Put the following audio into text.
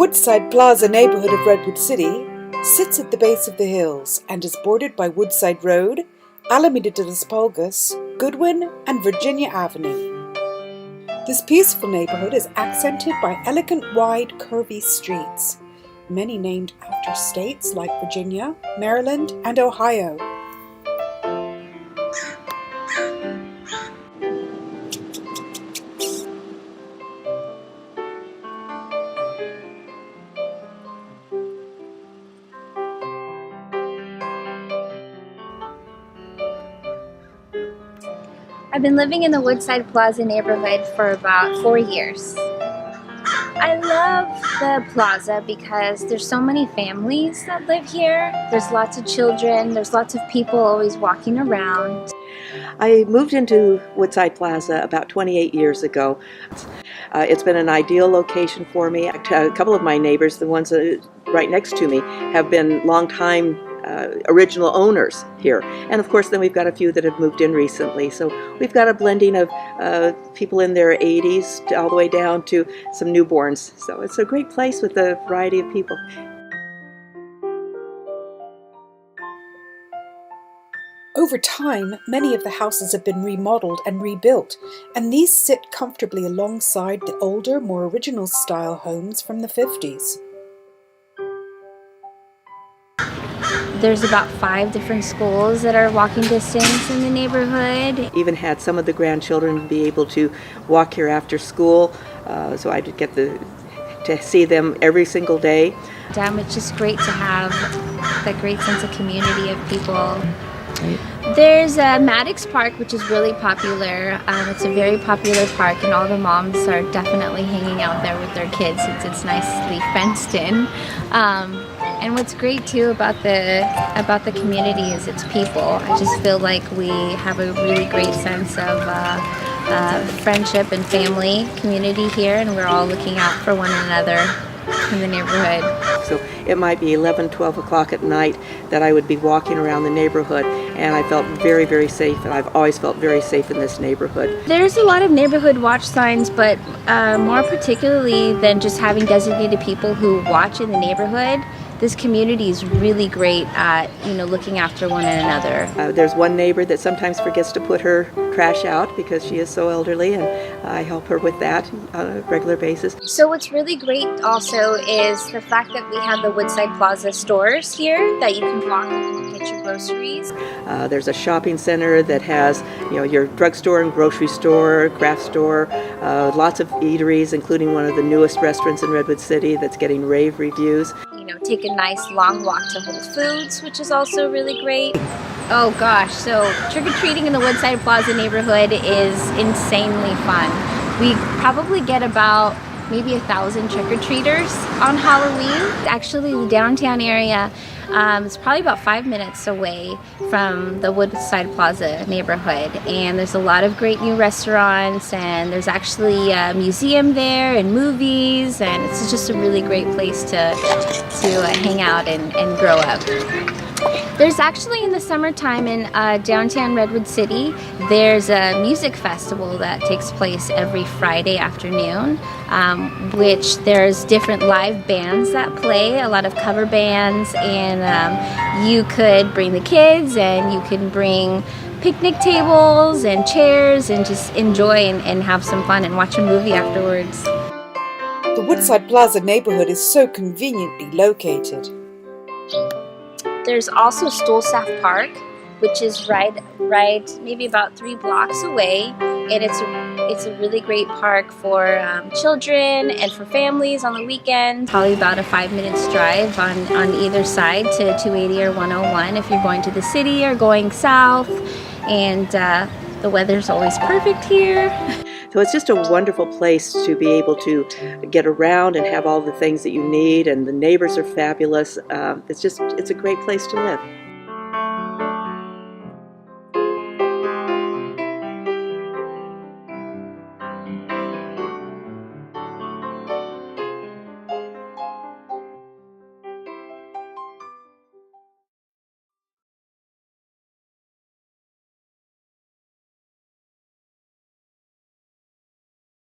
Woodside Plaza neighborhood of Redwood City sits at the base of the hills and is bordered by Woodside Road, Alameda de los Pulgas, Goodwin, and Virginia Avenue. This peaceful neighborhood is accented by elegant, wide, curvy streets, many named after states like Virginia, Maryland, and Ohio. I've been living in the Woodside Plaza neighborhood for about 4 years. I love the plaza because there's so many families that live here. There's lots of children, there's lots of people always walking around. I moved into Woodside Plaza about 28 years ago. It's been an ideal location for me. A couple of my neighbors, the ones right next to me, have been long-time original owners here. And of course then we've got a few that have moved in recently. So we've got a blending of people in their 80s all the way down to some newborns. So it's a great place with a variety of people. Over time, many of the houses have been remodeled and rebuilt, and these sit comfortably alongside the older, more original style homes from the 50s. There's about 5 different schools that are walking distance in the neighborhood. Even had some of the grandchildren be able to walk here after school, so I did get to see them every single day. It's just great to have that great sense of community of people. There's Maddox Park, which is really popular. It's a very popular park, and all the moms are definitely hanging out there with their kids since it's nicely fenced in. And what's great too about the community is its people. I just feel like we have a really great sense of friendship and family community here, and we're all looking out for one another in the neighborhood. So it might be 11, 12 o'clock at night that I would be walking around the neighborhood, and I felt very, very safe, and I've always felt very safe in this neighborhood. There's a lot of neighborhood watch signs, but more particularly than just having designated people who watch in the neighborhood, this community is really great at, looking after one another. There's one neighbor that sometimes forgets to put her trash out because she is so elderly, and I help her with that on a regular basis. So what's really great also is the fact that we have the Woodside Plaza stores here that you can walk and get your groceries. There's a shopping center that has, your drugstore and grocery store, craft store, lots of eateries, including one of the newest restaurants in Redwood City that's getting rave reviews. Take a nice long walk to Whole Foods, which is also really great. Oh gosh, so trick-or-treating in the Woodside Plaza neighborhood is insanely fun. We probably get about maybe 1,000 trick-or-treaters on Halloween. Actually, the downtown area is probably about 5 minutes away from the Woodside Plaza neighborhood, and there's a lot of great new restaurants, and there's actually a museum there and movies, and it's just a really great place to hang out and grow up. There's actually, in the summertime in downtown Redwood City, there's a music festival that takes place every Friday afternoon, which there's different live bands that play, a lot of cover bands, and you could bring the kids, and you can bring picnic tables and chairs and just enjoy and have some fun and watch a movie afterwards. The Woodside Plaza neighborhood is so conveniently located. There's also Stolsaft Park, which is right maybe about 3 blocks away, and it's a really great park for children and for families on the weekend. Probably about a 5 minutes drive on either side to 280 or 101 if you're going to the city or going south, and the weather's always perfect here. So it's just a wonderful place to be able to get around and have all the things that you need, and the neighbors are fabulous. It's a great place to live.